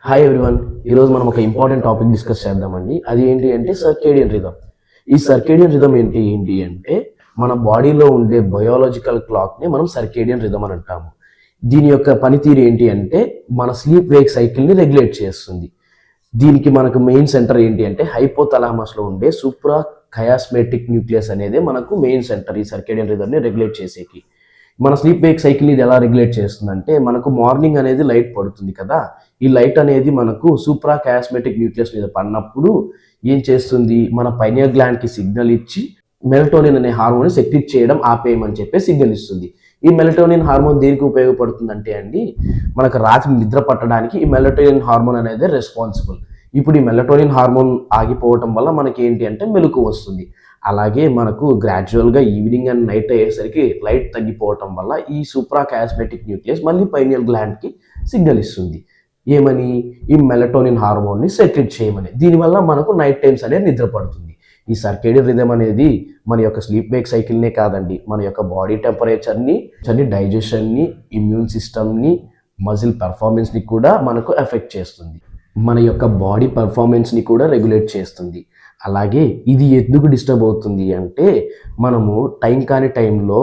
Hi everyone. ఈరోజు మనం ఒక ఇంపార్టెంట్ టాపిక్ డిస్కస్ చేద్దామండి. అది ఏంటి అంటే సర్కేడియన్ రిథమ్. ఈ సర్కేడియన్ రిథమ్ ఏంటి ఏంటి అంటే మన బాడీలో ఉండే బయోలాజికల్ క్లాక్ని మనం సర్కేడియన్ రిథమ్ అని అంటాము. దీని యొక్క పనితీరు ఏంటి అంటే మన స్లీప్ వేక్ సైకిల్ని రెగ్యులేట్ చేస్తుంది. దీనికి మనకు మెయిన్ సెంటర్ ఏంటి అంటే హైపోథలామస్లో ఉండే సూప్రా కయాస్మేటిక్ న్యూక్లియస్ అనేది మనకు మెయిన్ సెంటర్ ఈ సర్కేడియన్ రిథమ్ని రెగ్యులేట్ చేసేకి. మన స్లీప్ వేక్ సైకిల్ ఇది ఎలా రెగ్యులేట్ చేస్తుందంటే మనకు మార్నింగ్ అనేది లైట్ పడుతుంది కదా. ఈ లైట్ అనేది మనకు సూప్రా కయాస్మెటిక్ న్యూక్లియస్ మీద పడినప్పుడు ఏం చేస్తుంది, మన పైనియల్ గ్లాండ్కి సిగ్నల్ ఇచ్చి మెలటోనిన్ అనే హార్మోన్ సెక్రెట్ చేయడం ఆపేయమని చెప్పి సిగ్నల్ ఇస్తుంది. ఈ మెలటోనిన్ హార్మోన్ దేనికి ఉపయోగపడుతుందంటే అండి మనకు రాత్రి నిద్ర పట్టడానికి ఈ మెలటోనిన్ హార్మోన్ అనేది రెస్పాన్సిబుల్. ఇప్పుడు ఈ మెలటోనిన్ హార్మోన్ ఆగిపోవటం వల్ల మనకి ఏంటి అంటే మెలకువ వస్తుంది. అలాగే మనకు గ్రాడ్యువల్గా ఈవినింగ్ అండ్ నైట్ అయ్యేసరికి లైట్ తగ్గిపోవటం వల్ల ఈ సూప్రా కయాస్మెటిక్ న్యూక్లియస్ మళ్ళీ పైనియల్ గ్లాండ్కి సిగ్నల్ ఇస్తుంది. ఏమని, ఈ మెలటోనిన్ హార్మోన్ని సెక్రెట్ చేయమని. దీనివల్ల మనకు నైట్ టైమ్స్ అనేది నిద్ర పడుతుంది. ఈ సర్కేడియన్ రిథమ్ అనేది మన యొక్క స్లీప్ వేక్ సైకిల్నే కాదండి, మన యొక్క బాడీ టెంపరేచర్ని, డైజెషన్ని, ఇమ్యూన్ సిస్టమ్ని, మజిల్ పెర్ఫార్మెన్స్ని కూడా మనకు ఎఫెక్ట్ చేస్తుంది. మన యొక్క బాడీ పర్ఫార్మెన్స్ని కూడా రెగ్యులేట్ చేస్తుంది. అలాగే ఇది ఎందుకు డిస్టర్బ్ అవుతుంది అంటే మనము టైం కాని టైంలో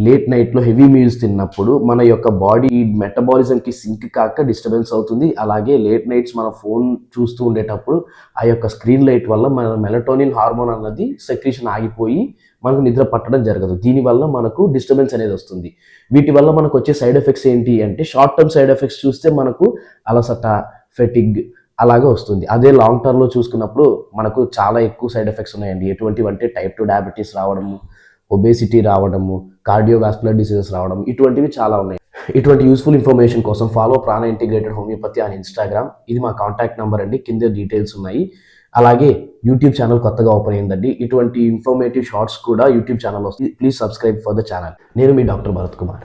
లేట్ నైట్లో హెవీ మీల్స్ తిన్నప్పుడు మన యొక్క బాడీ మెటబాలిజంకి సింక్ కాక డిస్టర్బెన్స్ అవుతుంది. అలాగే లేట్ నైట్స్ మన ఫోన్ చూస్తూ ఉండేటప్పుడు ఆ యొక్క స్క్రీన్ లైట్ వల్ల మన మెలటోనిన్ హార్మోన్ అన్నది సెక్రీషన్ ఆగిపోయి మనకు నిద్ర పట్టడం జరగదు. దీనివల్ల మనకు డిస్టర్బెన్స్ అనేది వస్తుంది. వీటి వల్ల మనకు వచ్చే సైడ్ ఎఫెక్ట్స్ ఏంటి అంటే షార్ట్ టర్మ్ సైడ్ ఎఫెక్ట్స్ చూస్తే మనకు అలసట, ఫెటిగ్ అలాగే వస్తుంది. అదే లాంగ్ టర్మ్లో చూసుకున్నప్పుడు మనకు చాలా ఎక్కువ సైడ్ ఎఫెక్ట్స్ ఉన్నాయండి. ఎటువంటివి అంటే టైప్ 2 డయాబెటీస్ రావడము, ఒబేసిటీ రావడము, కార్డియోవాస్కులర్ డిసీజెస్ రావడం, ఇటువంటివి చాలా ఉన్నాయి. ఇటువంటి యూస్ఫుల్ ఇన్ఫర్మేషన్ కోసం ఫాలో ప్రాణ ఇంటిగ్రేటెడ్ హోమియోపతి అని ఇన్స్టాగ్రామ్. ఇది మా కాంటాక్ట్ నెంబర్ అండి, కింద డీటెయిల్స్ ఉన్నాయి. అలాగే యూట్యూబ్ ఛానల్ కొత్తగా ఓపెన్ అయిందండి. ఇటువంటి ఇన్ఫర్మేటివ్ షార్ట్స్ కూడా యూట్యూబ్ ఛానల్ వస్తుంది. Please subscribe for the channel. నేను మీ డాక్టర్ భరత్ కుమార్.